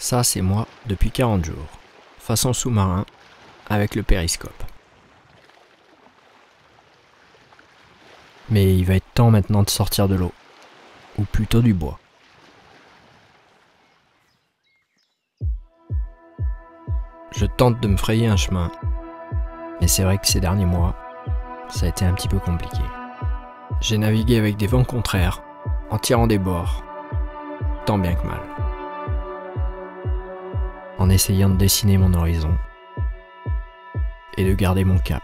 Ça, c'est moi depuis 40 jours, façon sous-marin, avec le périscope. Mais il va être temps maintenant de sortir de l'eau, ou plutôt du bois. Je tente de me frayer un chemin, mais c'est vrai que ces derniers mois, ça a été un petit peu compliqué. J'ai navigué avec des vents contraires, en tirant des bords, tant bien que mal. En essayant de dessiner mon horizon et de garder mon cap.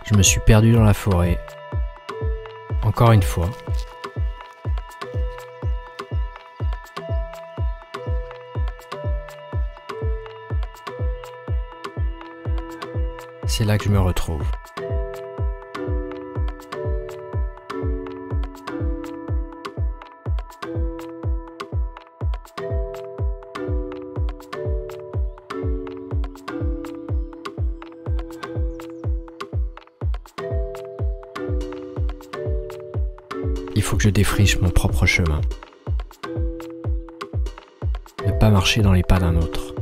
Je me suis perdu dans la forêt, encore une fois. C'est là que je me retrouve. Il faut que je défriche mon propre chemin. Ne pas marcher dans les pas d'un autre.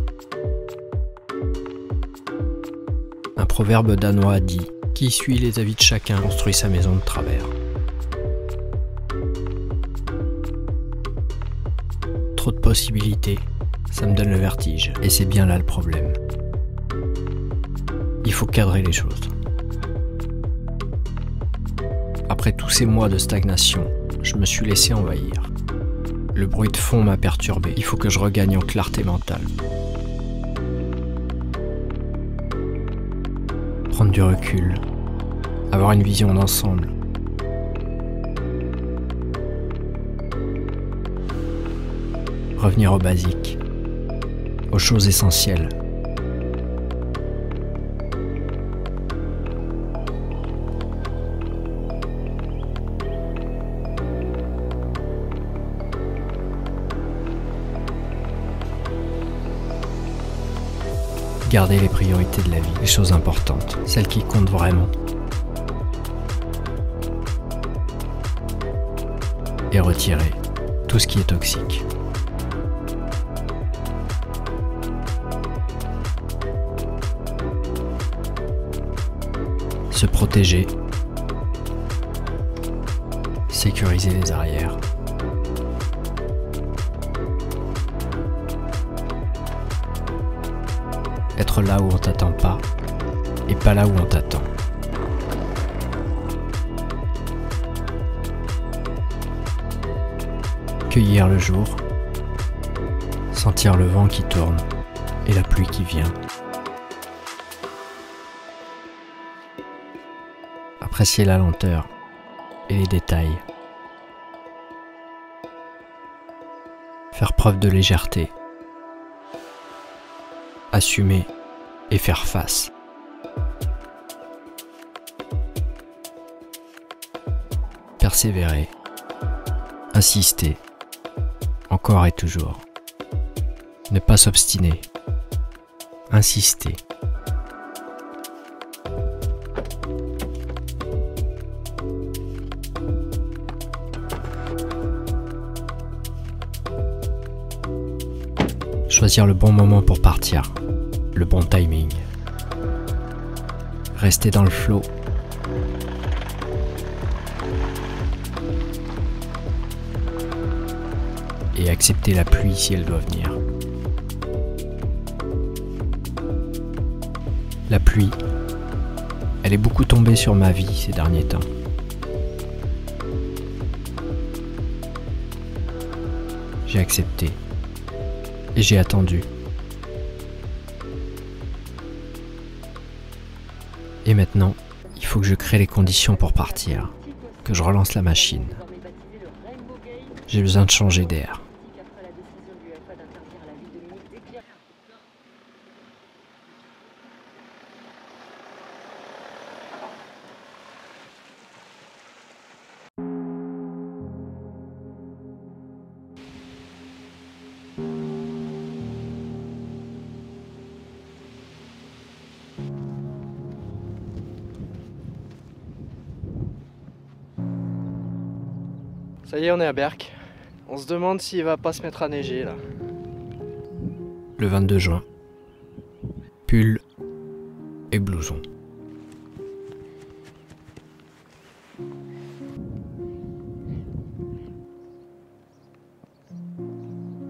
Un proverbe danois dit « Qui suit les avis de chacun construit sa maison de travers ». Trop de possibilités, ça me donne le vertige. Et c'est bien là le problème. Il faut cadrer les choses. Après tous ces mois de stagnation, je me suis laissé envahir. Le bruit de fond m'a perturbé. Il faut que je regagne en clarté mentale. Prendre du recul, avoir une vision d'ensemble. Revenir au basique, aux choses essentielles. Garder les priorités de la vie, les choses importantes, celles qui comptent vraiment. Et retirer tout ce qui est toxique. Se protéger. Sécuriser les arrières. Être là où on t'attend pas, et pas là où on t'attend. Cueillir le jour, sentir le vent qui tourne et la pluie qui vient. Apprécier la lenteur et les détails. Faire preuve de légèreté. Assumer et faire face. Persévérer. Insister. Encore et toujours. Ne pas s'obstiner. Insister. Choisir le bon moment pour partir. Le bon timing. Rester dans le flow. Et accepter la pluie si elle doit venir. La pluie, elle est beaucoup tombée sur ma vie ces derniers temps. J'ai accepté. Et j'ai attendu. Et maintenant, il faut que je crée les conditions pour partir, que je relance la machine. J'ai besoin de changer d'air. Ça y est, on est à Berck. On se demande s'il va pas se mettre à neiger là. Le 22 juin. Pull et blouson.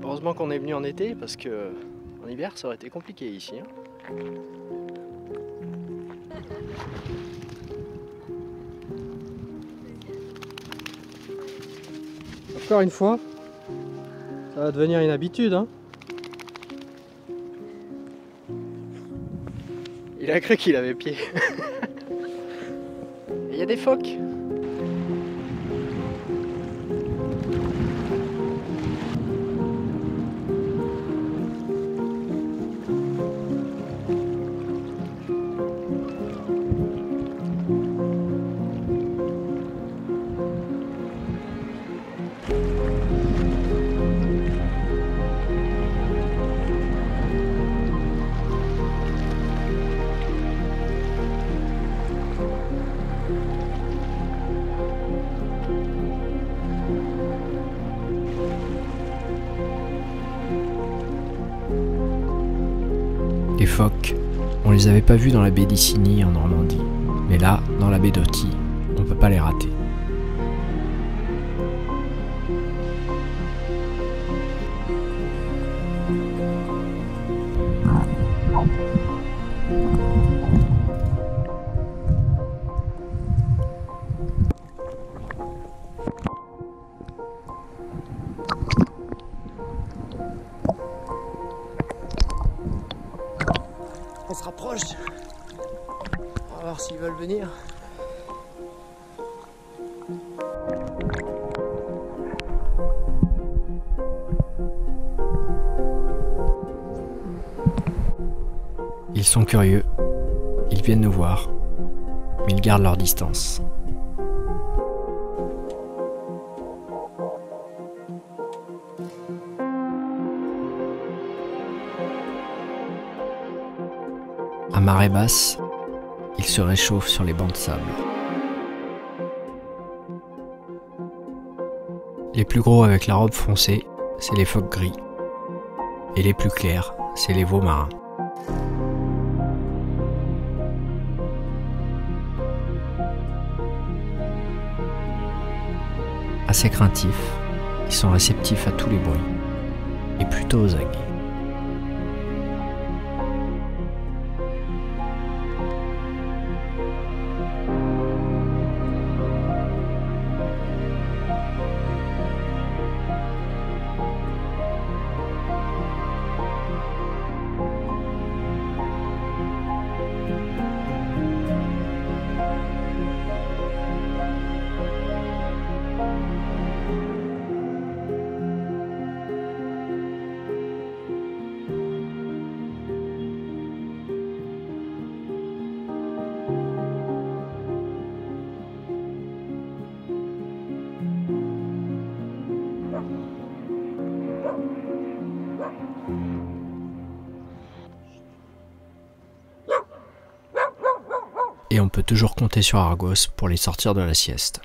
Heureusement qu'on est venu en été parce que en hiver ça aurait été compliqué ici. Encore une fois, ça va devenir une habitude. Il a cru qu'il avait pied. Il y a des phoques. Les phoques, on les avait pas vus dans la baie d'Issigny en Normandie, mais là, dans la baie d'Authie, on peut pas les rater. On se rapproche. On va voir s'ils veulent venir. Ils sont curieux, ils viennent nous voir, mais ils gardent leur distance. À marée basse, ils se réchauffent sur les bancs de sable. Les plus gros avec la robe foncée, c'est les phoques gris. Et les plus clairs, c'est les veaux marins. Assez craintifs, ils sont réceptifs à tous les bruits, et plutôt aux aguets. Et on peut toujours compter sur Argos pour les sortir de la sieste.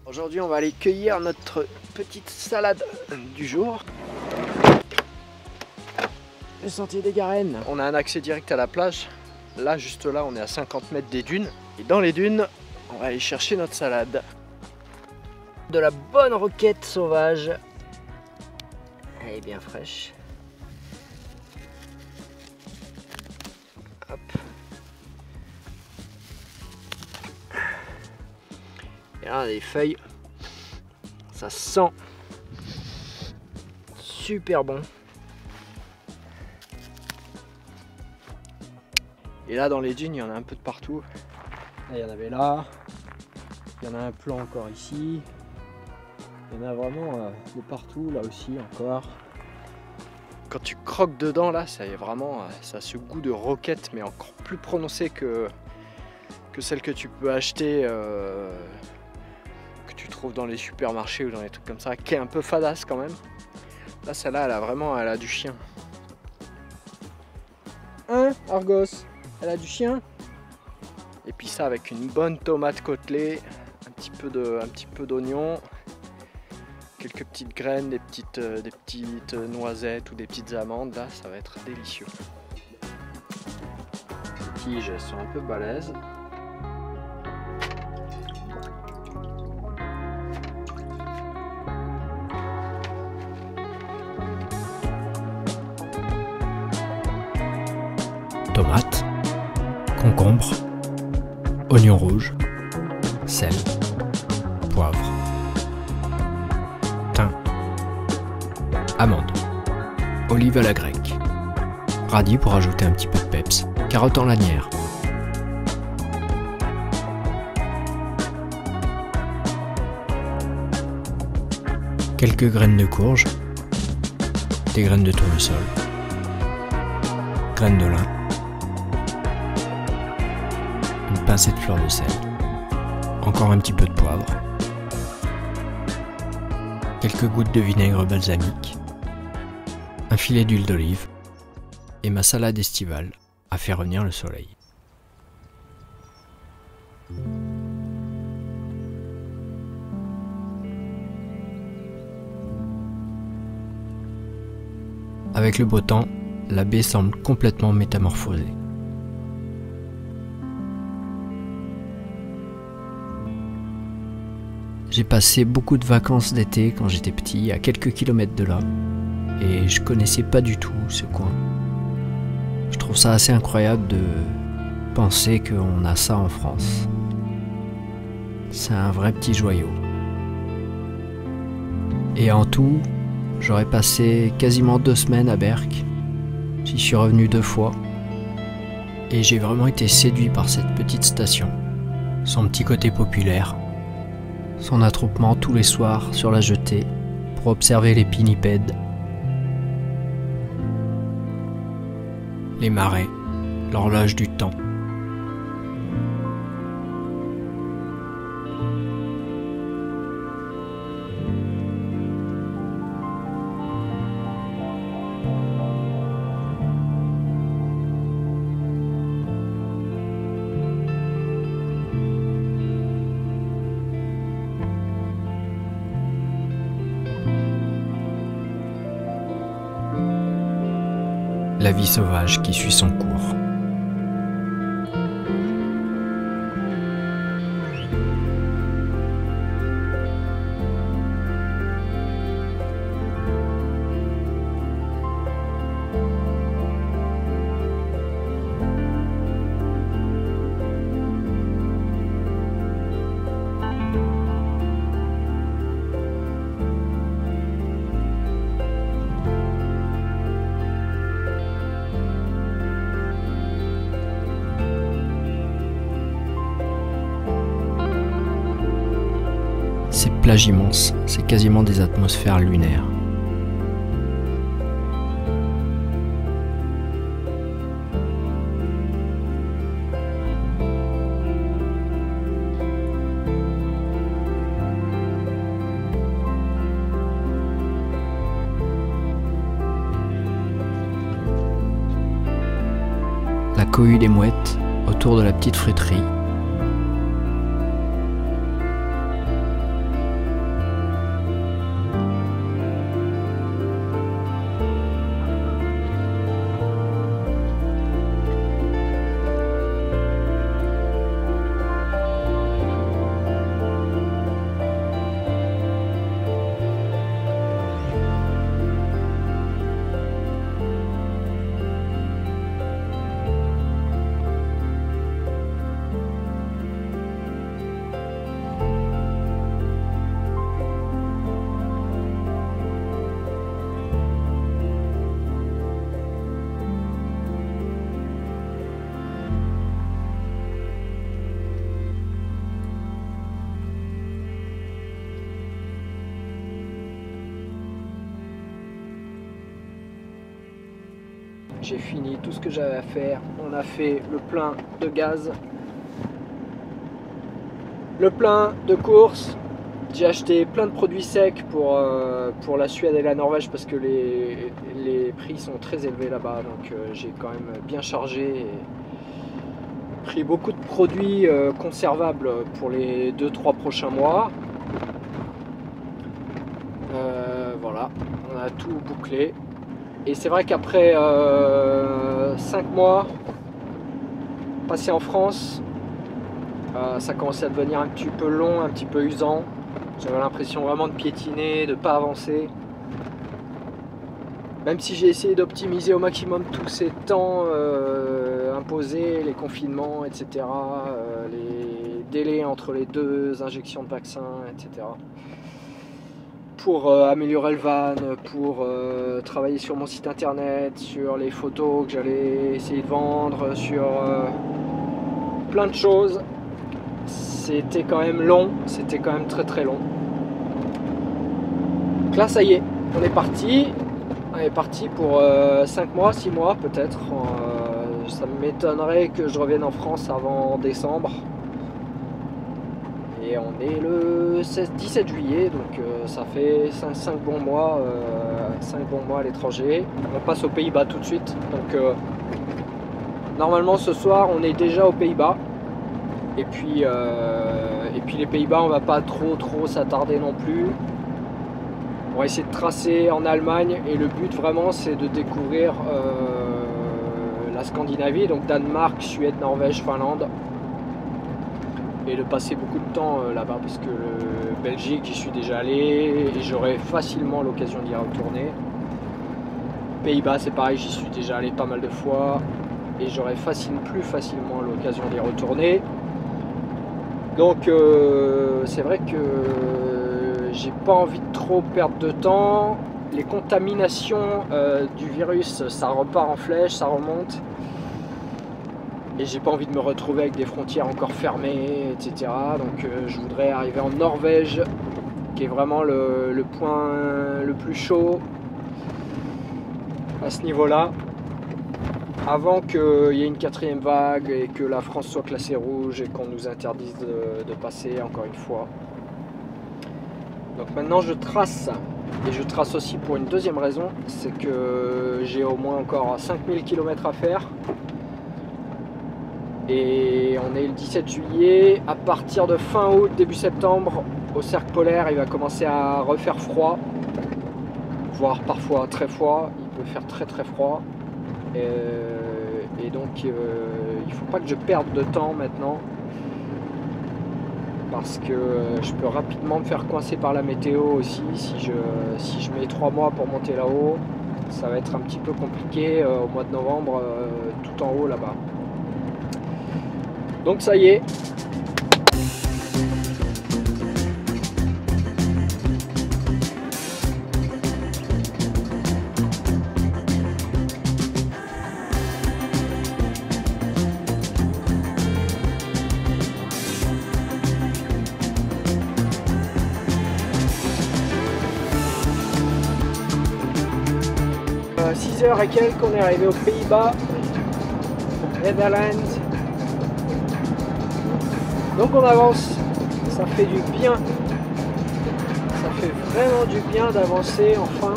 Aujourd'hui, on va aller cueillir notre petite salade du jour. Le sentier des Garennes. On a un accès direct à la plage. Là, juste là, on est à 50 mètres des dunes. Et dans les dunes, on va aller chercher notre salade. De la bonne roquette sauvage. Elle est bien fraîche. Hop. Et là, on a des feuilles. Ça sent super bon. Et là, dans les dunes, il y en a un peu de partout. Là, il y en avait là. Il y en a un plan encore ici. Il y en a vraiment de partout, là aussi encore. Quand tu croques dedans, là, ça est vraiment, ça a ce goût de roquette, mais encore plus prononcé que celle que tu peux acheter, que tu trouves dans les supermarchés ou dans les trucs comme ça, qui est un peu fadasse quand même. Là, celle-là, elle a du chien. Hein, Argos? Elle a du chien? Et puis ça avec une bonne tomate côtelée, un petit peu d'oignon, quelques petites graines, des petites noisettes ou des petites amandes, là ça va être délicieux. Les tiges sont un peu balèzes. Tomates, concombres, oignons rouges, sel, poivre, thym, amandes, olive à la grecque, radis pour ajouter un petit peu de peps, carottes en lanière. Quelques graines de courge, des graines de tournesol, graines de lin, une pincée de fleur de sel, encore un petit peu de poivre, quelques gouttes de vinaigre balsamique, un filet d'huile d'olive et ma salade estivale a fait revenir le soleil. Avec le beau temps, la baie semble complètement métamorphosée. J'ai passé beaucoup de vacances d'été quand j'étais petit, à quelques kilomètres de là, et je connaissais pas du tout ce coin. Je trouve ça assez incroyable de penser qu'on a ça en France. C'est un vrai petit joyau. Et en tout, j'aurais passé quasiment 2 semaines à Berck. J'y suis revenu 2 fois, et j'ai vraiment été séduit par cette petite station. Son petit côté populaire, son attroupement tous les soirs sur la jetée pour observer les pinnipèdes, les marais, l'horloge du temps. La vie sauvage qui suit son cours. Ces plages immenses, c'est quasiment des atmosphères lunaires. La cohue des mouettes autour de la petite friterie. J'ai fini tout ce que j'avais à faire. On a fait le plein de gaz, le plein de courses, J'ai acheté plein de produits secs pour la Suède et la Norvège parce que les prix sont très élevés là-bas, donc j'ai quand même bien chargé et pris beaucoup de produits conservables pour les 2-3 prochains mois. Voilà, on a tout bouclé. Et c'est vrai qu'après 5 mois passés en France, ça commençait à devenir un petit peu long, un petit peu usant. J'avais l'impression vraiment de piétiner, de ne pas avancer. Même si j'ai essayé d'optimiser au maximum tous ces temps imposés, les confinements, etc., les délais entre les 2 injections de vaccin, etc., pour améliorer le van, pour travailler sur mon site internet, sur les photos que j'allais essayer de vendre, sur plein de choses. C'était quand même long, c'était quand même très très long. Donc là ça y est, on est parti pour 5 mois, 6 mois peut-être. Ça m'étonnerait que je revienne en France avant décembre. Et on est le 17 juillet, donc ça fait 5 bons mois à l'étranger. On passe aux Pays-Bas tout de suite. Donc normalement ce soir on est déjà aux Pays-Bas. Et puis les Pays-Bas on va pas trop s'attarder non plus. On va essayer de tracer en Allemagne et le but vraiment c'est de découvrir la Scandinavie, donc Danemark, Suède, Norvège, Finlande. Et de passer beaucoup de temps là-bas parce que Belgique j'y suis déjà allé et j'aurai facilement l'occasion d'y retourner. Pays-Bas c'est pareil, j'y suis déjà allé pas mal de fois et j'aurai plus facilement l'occasion d'y retourner. Donc c'est vrai que j'ai pas envie de trop perdre de temps. Les contaminations du virus ça repart en flèche, ça remonte. Et j'ai pas envie de me retrouver avec des frontières encore fermées, etc. Donc je voudrais arriver en Norvège, qui est vraiment le point le plus chaud à ce niveau-là, avant qu'il y ait une 4e vague et que la France soit classée rouge et qu'on nous interdise de passer encore une fois. Donc maintenant je trace, et je trace aussi pour une deuxième raison, c'est que j'ai au moins encore 5000 km à faire. Et on est le 17 juillet, à partir de fin août, début septembre, au cercle polaire, il va commencer à refaire froid, voire parfois très froid, il peut faire très très froid. Et donc il ne faut pas que je perde de temps maintenant, parce que je peux rapidement me faire coincer par la météo aussi. Si je mets 3 mois pour monter là-haut, ça va être un petit peu compliqué au mois de novembre, tout en haut là-bas. Donc ça y est. À 6h et quelques, on est arrivé aux Pays-Bas, Netherlands. Donc on avance, ça fait du bien, ça fait vraiment du bien d'avancer enfin.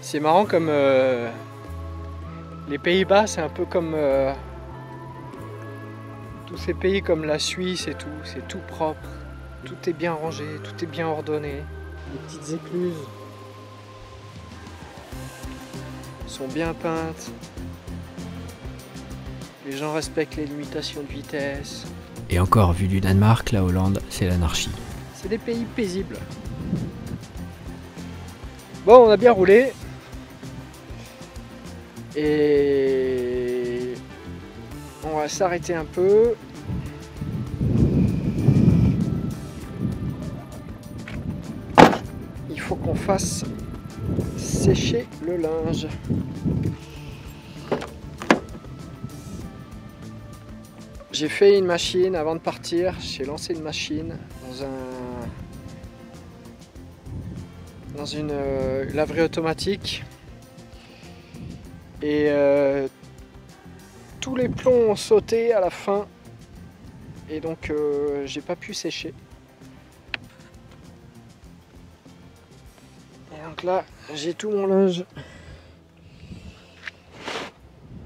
C'est marrant comme les Pays-Bas, c'est un peu comme tous ces pays comme la Suisse et tout, c'est tout propre. Tout est bien rangé, tout est bien ordonné. Les petites écluses sont bien peintes. Les gens respectent les limitations de vitesse. Et encore, vu du Danemark, la Hollande, c'est l'anarchie. C'est des pays paisibles. Bon, on a bien roulé. Et on va s'arrêter un peu. Il faut qu'on fasse sécher le linge. J'ai fait une machine avant de partir. J'ai lancé une machine dans une laverie automatique et tous les plombs ont sauté à la fin et donc j'ai pas pu sécher. Et donc là j'ai tout mon linge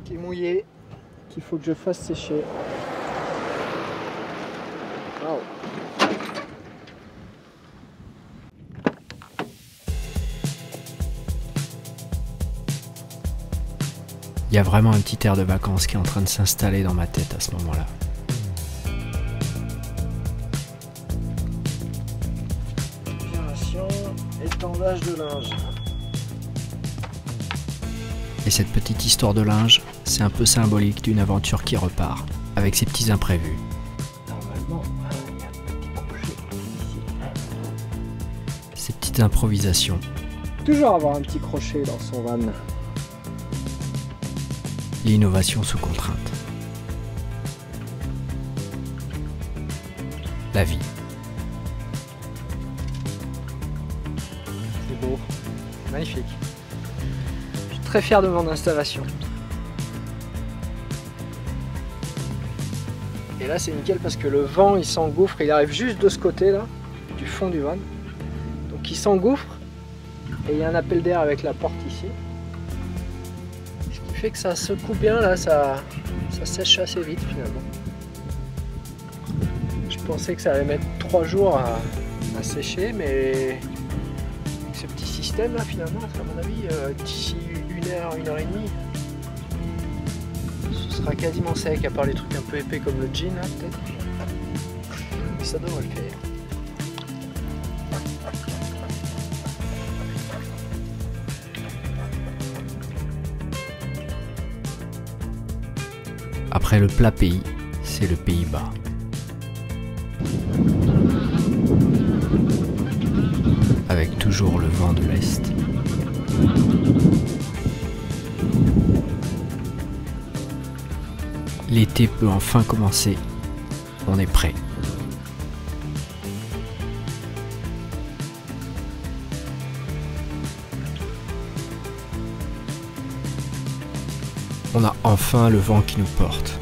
qui est mouillé, qu'il faut que je fasse sécher. Wow. Il y a vraiment un petit air de vacances qui est en train de s'installer dans ma tête à ce moment-là. Confirmation, étendage de linge. Et cette petite histoire de linge, c'est un peu symbolique d'une aventure qui repart, avec ses petits imprévus. Normalement, il y a un petit crochet ici. Ces petites improvisations. Toujours avoir un petit crochet dans son van. L'innovation sous contrainte. La vie. C'est beau, magnifique. Je suis très fier de mon installation. Et là c'est nickel parce que le vent il s'engouffre, il arrive juste de ce côté là, du fond du van. Donc il s'engouffre et il y a un appel d'air avec la porte ici. Ce qui fait que ça secoue bien là, ça sèche assez vite finalement. Je pensais que ça allait mettre 3 jours à sécher, mais avec ce petit système là finalement, à mon avis, d'ici 1 heure, 1 heure et demie, ce sera quasiment sec, à part les trucs un peu épais comme le jean là peut-être. Mais ça devrait le faire. Après le plat pays, c'est le Pays-Bas. Avec toujours le vent de l'Est. L'été peut enfin commencer. On est prêt. On a enfin le vent qui nous porte.